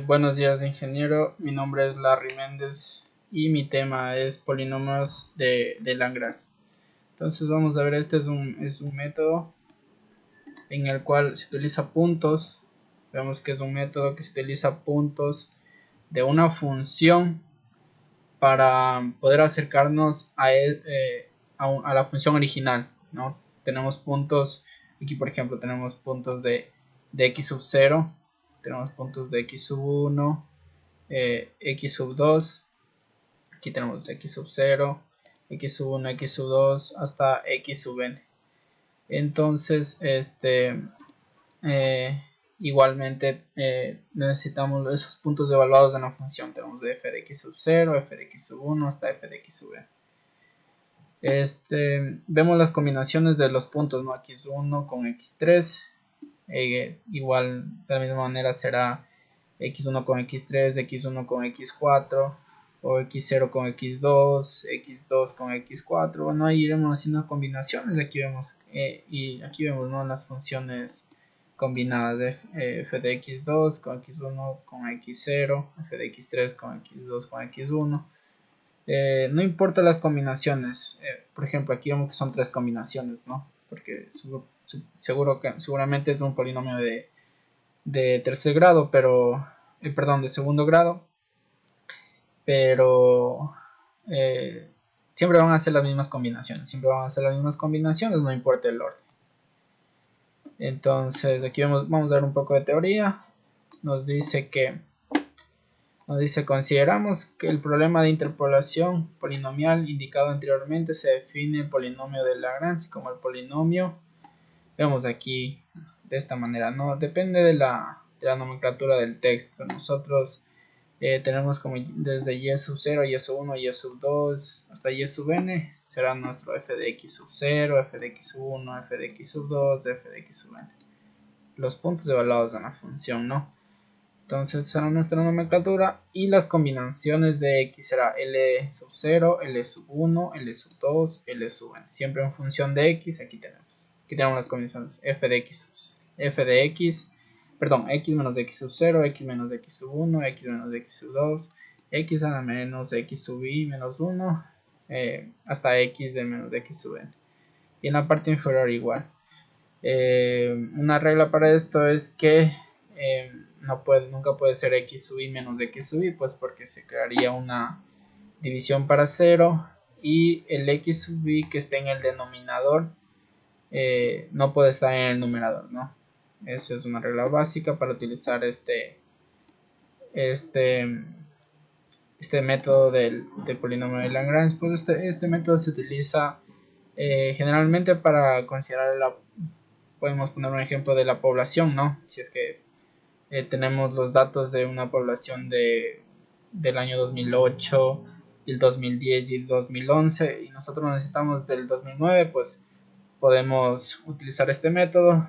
Buenos días, ingeniero. Mi nombre es Larry Méndez y mi tema es polinomios de Lagrange. Entonces vamos a ver, este es un método en el cual se utiliza puntos. Vemos que es un método que se utiliza puntos de una función para poder acercarnos a la función original, ¿no? Tenemos puntos, aquí por ejemplo tenemos puntos de x sub 0, tenemos puntos de x sub 1, x sub 2, aquí tenemos x sub 0, x sub 1, x sub 2, hasta x sub n. Entonces, igualmente necesitamos esos puntos evaluados en la función. Tenemos de f de x sub 0, f de x sub 1 hasta f de x sub n. Vemos las combinaciones de los puntos, ¿no? x1 con x3, igual de la misma manera será x1 con x3, x1 con x4, o x0 con x2, x2 con x4. Bueno, ahí iremos haciendo combinaciones. Aquí vemos y aquí vemos, ¿no?, las funciones combinadas de f de x2 con x1 con x0, f de x3 con x2 con x1. No importa las combinaciones. Por ejemplo, aquí vemos que son tres combinaciones, ¿no? Porque seguramente es un polinomio de tercer grado, pero perdón, de segundo grado, pero siempre van a ser las mismas combinaciones, no importa el orden. Entonces aquí vamos a ver un poco de teoría. Nos dice consideramos que el problema de interpolación polinomial indicado anteriormente se define el polinomio de Lagrange como el polinomio, vemos aquí de esta manera, ¿no? Depende de la nomenclatura del texto. Nosotros tenemos como desde y sub 0, y sub 1, y sub 2 hasta y sub n, será nuestro f de x sub 0, f de x sub 1, f de x sub 2, f de x sub n. Los puntos evaluados en la función, ¿no? Entonces será nuestra nomenclatura, y las combinaciones de x será L sub 0, L sub 1, L sub 2, L sub n. Siempre en función de x. Aquí tenemos las combinaciones f de x, x menos x sub 0, x menos x sub 1, x menos x sub 2, x a la menos x sub i menos 1, hasta x de menos x sub n. Y en la parte inferior igual. Una regla para esto es que nunca puede ser x sub i menos x sub i, pues porque se crearía una división para 0, y el x sub i que esté en el denominador no puede estar en el numerador, ¿no? Esa es una regla básica para utilizar este método del polinomio de Lagrange. Pues este método se utiliza generalmente para considerar podemos poner un ejemplo de la población, ¿no? Si es que tenemos los datos de una población del año 2008, el 2010 y el 2011, y nosotros necesitamos del 2009, pues podemos utilizar este método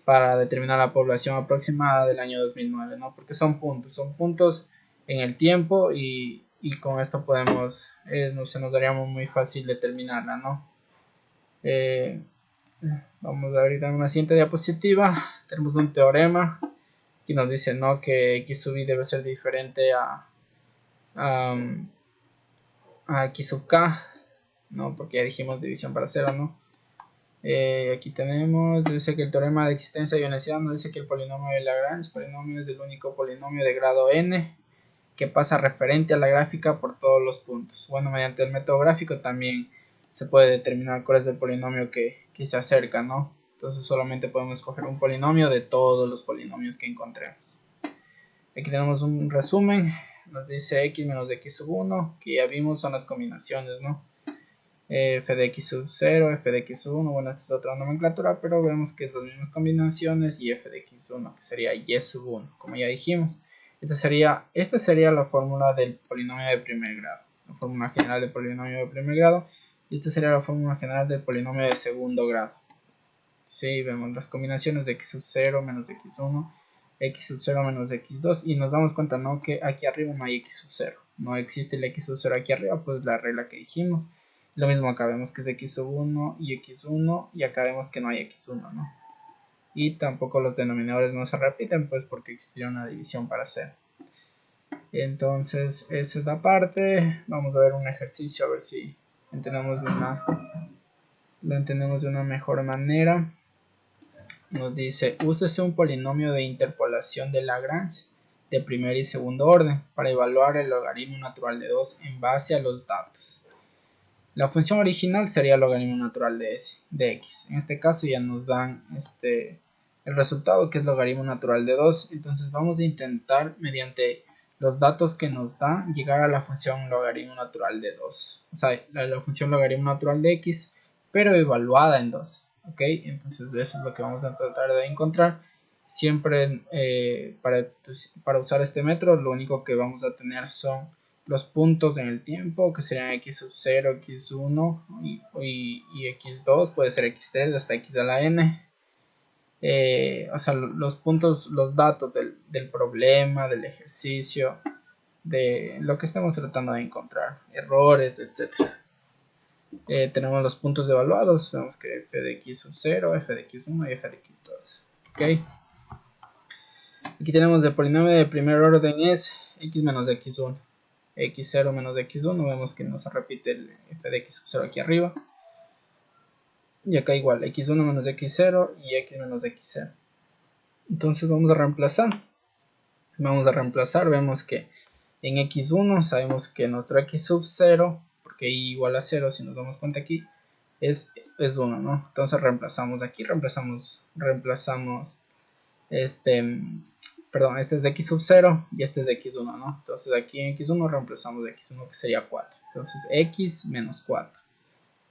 para determinar la población aproximada del año 2009, ¿no? Porque son puntos en el tiempo, y con esto se nos daría muy fácil determinarla, ¿no? Vamos a ver ahorita en una siguiente diapositiva. Tenemos un teorema que nos dice, ¿no?, que x sub i debe ser diferente a x sub k, ¿no? Porque ya dijimos división para 0, ¿no? Aquí tenemos, dice que el teorema de existencia y unicidad nos dice que el polinomio de Lagrange es el único polinomio de grado n que pasa referente a la gráfica por todos los puntos. Bueno, mediante el método gráfico también se puede determinar cuál es el polinomio que se acerca, ¿no? Entonces solamente podemos escoger un polinomio de todos los polinomios que encontremos. Aquí tenemos un resumen. Nos dice x menos x sub 1, que ya vimos son las combinaciones, ¿no? F de x sub 0, f de x sub 1, bueno, esta es otra nomenclatura, pero vemos que son las mismas combinaciones, y f de x1, que sería y sub 1, como ya dijimos. Esta sería la fórmula del polinomio de primer grado, la fórmula general del polinomio de primer grado, y esta sería la fórmula general del polinomio de segundo grado. Sí, vemos las combinaciones de x sub 0 menos x1, x sub 0 menos x2, y nos damos cuenta, ¿no?, que aquí arriba no hay x sub 0, no existe el x sub 0 aquí arriba, pues la regla que dijimos. Lo mismo acá, vemos que es x sub 1 y x1, y acá vemos que no hay x1, ¿no? y tampoco los denominadores no se repiten, pues porque existiría una división para hacer. Entonces esa es la parte. Vamos a ver un ejercicio a ver si lo entendemos de una mejor manera. Nos dice: úsese un polinomio de interpolación de Lagrange de primer y segundo orden para evaluar el logaritmo natural de 2 en base a los datos. La función original sería el logaritmo natural de x. En este caso ya nos dan el resultado, que es logaritmo natural de 2. Entonces vamos a intentar, mediante los datos que nos da, llegar a la función logaritmo natural de 2. O sea, la función logaritmo natural de x, pero evaluada en 2. ¿Ok? Entonces eso es lo que vamos a tratar de encontrar. Siempre para usar este método, lo único que vamos a tener son los puntos en el tiempo, que serían x0, x1 y x2, puede ser x3 hasta x a la n. O sea, los puntos, los datos del problema, del ejercicio, de lo que estamos tratando de encontrar, errores, etc. Tenemos los puntos evaluados, vemos que f de x0, f de x1 y f de x2. ¿Okay? Aquí tenemos el polinomio de primer orden es x menos x1. x0 menos x1, vemos que no se repite el f de x0 aquí arriba. Y acá igual, x1 menos x0 y x menos x0. Entonces vamos a reemplazar. Vemos que en x1 sabemos que nuestro x sub 0, porque y igual a 0, si nos damos cuenta aquí, es 1, ¿no? Entonces reemplazamos aquí, reemplazamos perdón, este es de x sub 0 y este es de x1, ¿no? Entonces aquí en x1 reemplazamos de x1, que sería 4. Entonces x menos 4.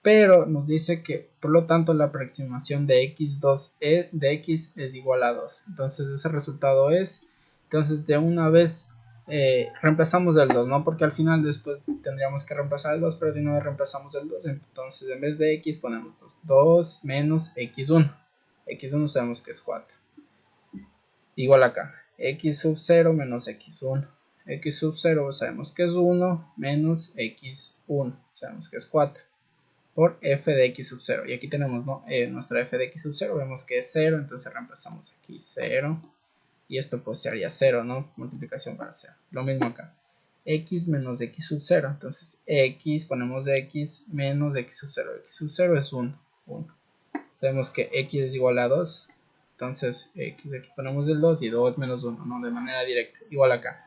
Pero nos dice que, por lo tanto, la aproximación de x2 de x es igual a 2. Entonces ese resultado es, entonces de una vez reemplazamos el 2, ¿no? Porque al final después tendríamos que reemplazar el 2, pero de una vez reemplazamos el 2. Entonces en vez de x ponemos 2 menos x1. x1 sabemos que es 4. Igual acá, x sub 0 menos x1. X sub 0 sabemos que es 1 menos x1, sabemos que es 4. Por f de x sub 0. Y aquí tenemos, ¿no? Nuestra f de x sub 0, vemos que es 0, entonces reemplazamos aquí 0. Y esto pues sería 0, ¿no? Multiplicación para 0. Lo mismo acá. X menos x sub 0. Entonces x, ponemos x menos x sub 0. X sub 0 es 1. Vemos que x es igual a 2. Entonces x, aquí ponemos el 2 y 2 menos 1, ¿no? De manera directa. Igual acá.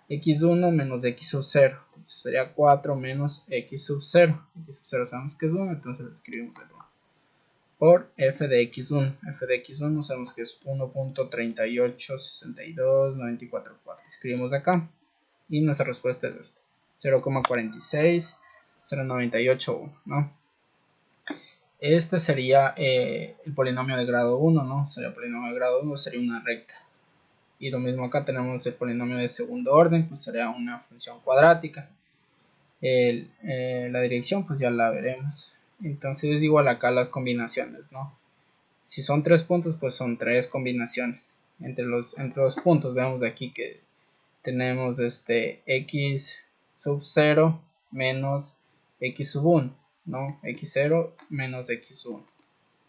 x1 menos x sub 0. Entonces sería 4 menos x sub 0. X sub 0 sabemos que es 1, entonces escribimos el 1. Por f de x1. F de x1 sabemos que es 1.3862944. Escribimos acá. Y nuestra respuesta es esta. 0,460981, ¿no? Este sería el polinomio de grado 1, ¿no? Sería el polinomio de grado 1, sería una recta. Y lo mismo acá tenemos el polinomio de segundo orden, pues sería una función cuadrática. La dirección pues ya la veremos. Entonces es igual acá las combinaciones, ¿no? Si son 3 puntos, pues son 3 combinaciones. Entre los puntos vemos de aquí que tenemos x sub 0 menos x sub 1, ¿no? x0 menos x1,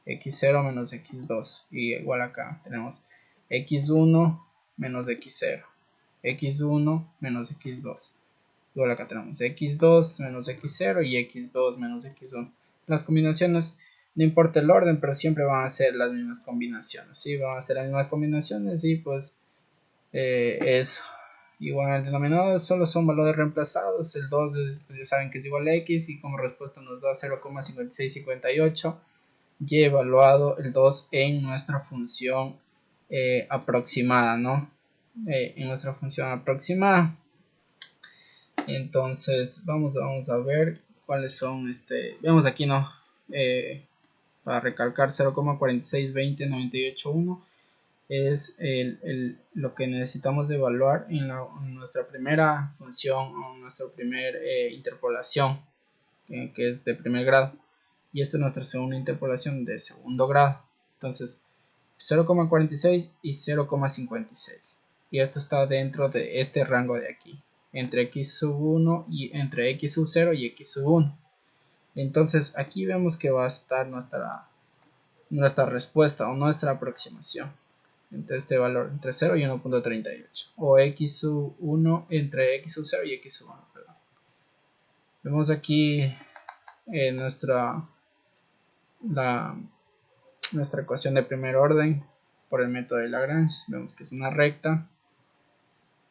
x0 menos x2, y igual acá tenemos x1 menos x0, x1 menos x2, igual acá tenemos x2 menos x0 y x2 menos x1. Las combinaciones, no importa el orden, pero siempre van a ser las mismas combinaciones, ¿sí? Van a ser las mismas combinaciones y pues eso. Igual en el denominador solo son valores reemplazados. El 2 pues ya saben que es igual a x y como respuesta nos da 0,5658. Y evaluado el 2 en nuestra función aproximada, ¿no? En nuestra función aproximada. Entonces vamos a ver cuáles son vemos aquí, ¿no? Para recalcar 0,46209881 es lo que necesitamos de evaluar en nuestra primera función o nuestra primera interpolación, que es de primer grado, y esta es nuestra segunda interpolación de segundo grado. Entonces 0,46 y 0,56, y esto está dentro de este rango de aquí, entre x sub 1 y entre x sub 0 y x sub 1. Entonces aquí vemos que va a estar nuestra nuestra respuesta o nuestra aproximación entre este valor entre 0 y 1.38 o x sub 1 entre x sub 0 y x sub 1, perdón. Vemos aquí nuestra ecuación de primer orden por el método de Lagrange. Vemos que es una recta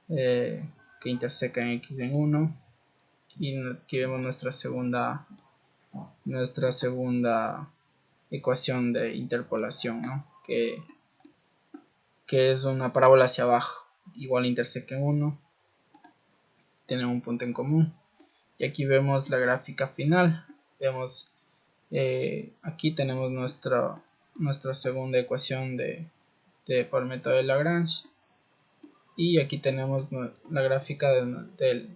que interseca en x en 1, y aquí vemos nuestra segunda ecuación de interpolación, ¿no? que es una parábola hacia abajo, igual interseca en 1, tienen un punto en común. Y aquí vemos la gráfica final. Vemos aquí tenemos nuestra segunda ecuación por el método de Lagrange, y aquí tenemos la gráfica de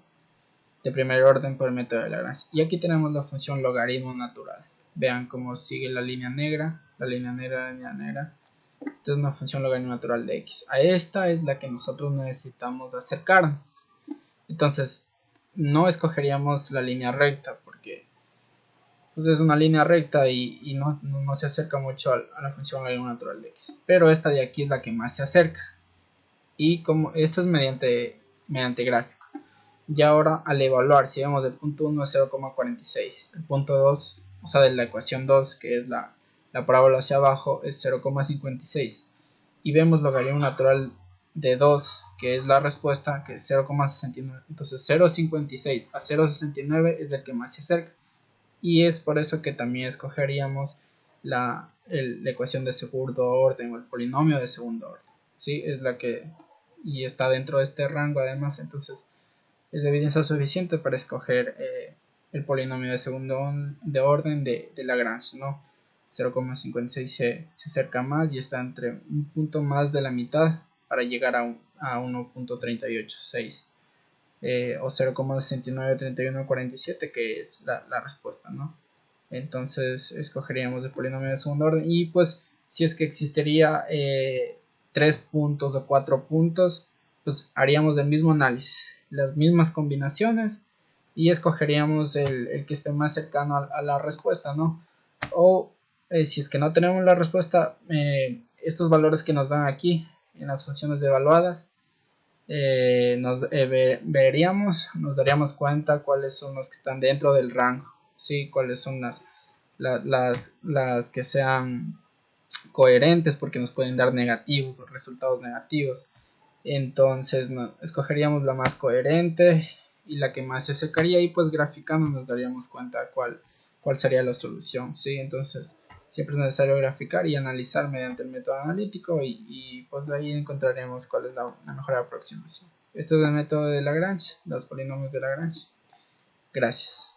primer orden por el método de Lagrange, y aquí tenemos la función logaritmo natural. Vean cómo sigue la línea negra, la línea negra. Esta es una función logaritmo natural de x. A esta es la que nosotros necesitamos acercarnos. Entonces no escogeríamos la línea recta porque pues, es una línea recta y no se acerca mucho a la función logaritmo natural de x. Pero esta de aquí es la que más se acerca, y como esto es mediante gráfico. Y ahora al evaluar, si vemos el punto 1 es 0,46, el punto 2, o sea de la ecuación 2, que es la parábola hacia abajo, es 0,56, y vemos logaritmo natural de 2, que es la respuesta, que es 0,69. Entonces 0,56 a 0,69 es el que más se acerca, y es por eso que también escogeríamos la ecuación de segundo orden o el polinomio de segundo orden, ¿sí? Es la que, y está dentro de este rango además, entonces es evidencia suficiente para escoger el polinomio de segundo orden de Lagrange, ¿no? 0,56 se acerca más y está entre un punto más de la mitad para llegar a 1.386 o 0,693147, que es la respuesta, ¿no? Entonces escogeríamos el polinomio de segundo orden, y pues si es que existiría 3 puntos o 4 puntos, pues haríamos el mismo análisis, las mismas combinaciones, y escogeríamos el que esté más cercano a la respuesta, ¿no? O si es que no tenemos la respuesta, estos valores que nos dan aquí en las funciones evaluadas, nos daríamos cuenta cuáles son los que están dentro del rango, ¿sí? Cuáles son las que sean coherentes, porque nos pueden dar negativos o resultados negativos. Entonces escogeríamos la más coherente y la que más se acercaría, y pues graficando nos daríamos cuenta cuál sería la solución, ¿sí? Entonces siempre es necesario graficar y analizar mediante el método analítico, y pues ahí encontraremos cuál es la mejor aproximación. Este es el método de Lagrange, los polinomios de Lagrange. Gracias.